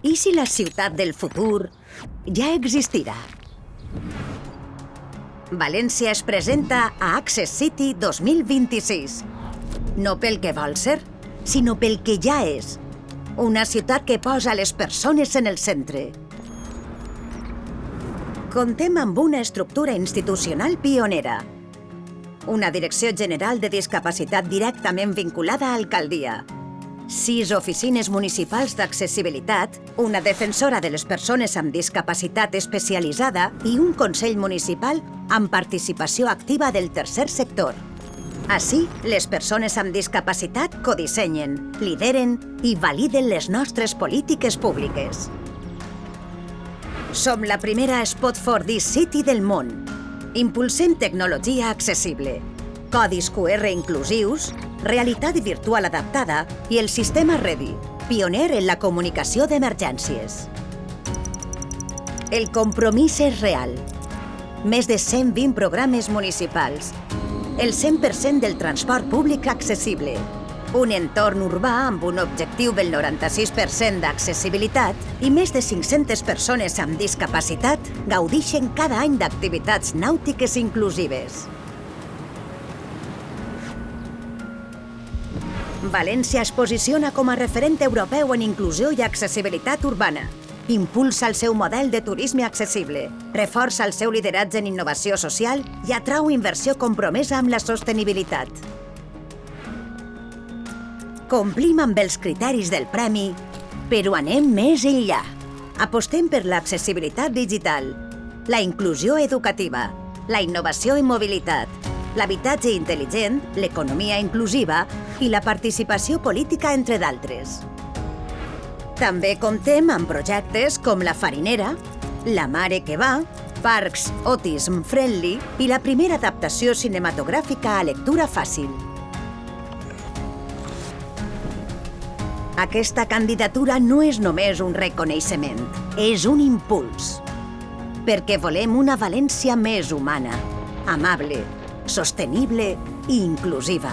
I si la ciutat del futur ja existirà? València es presenta a Access City 2026. No pel que vol ser, sinó pel que ja és. Una ciutat que posa les persones en el centre. Contem amb una estructura institucional pionera. Una Direcció General de Discapacitat directament vinculada a Alcaldia. 6 oficines municipals d'accessibilitat, una defensora de les persones amb discapacitat especialitzada i un Consell Municipal amb participació activa del tercer sector. Així, les persones amb discapacitat codissenyen, lideren i validen les nostres polítiques públiques. Som la primera Spot for This City del món. Impulsem tecnologia accessible, codis QR inclusius, realitat virtual adaptada i el sistema Ready, pioner en la comunicació d'emergències. El compromís és real. Més de 120 programes municipals, el 100% del transport públic accessible, un entorn urbà amb un objectiu del 96% d'accessibilitat i més de 500 persones amb discapacitat gaudixen cada any d'activitats nàutiques inclusives. València es posiciona com a referent europeu en inclusió i accessibilitat urbana. Impulsa el seu model de turisme accessible, reforça el seu lideratge en innovació social i atrau inversió compromesa amb la sostenibilitat. Complim amb els criteris del premi, però anem més enllà. Apostem per l'accessibilitat digital, la inclusió educativa, la innovació en mobilitat, l'habitatge intel·ligent, l'economia inclusiva i la participació política, entre d'altres. També comptem amb projectes com la Farinera, La Mare que va, parcs Autism Friendly i la primera adaptació cinematogràfica a lectura fàcil. Aquesta candidatura no és només un reconeixement, és un impuls. Perquè volem una València més humana, amable, sostenible i inclusiva.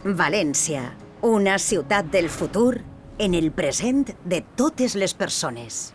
València, una ciutat del futur en el present de totes les persones.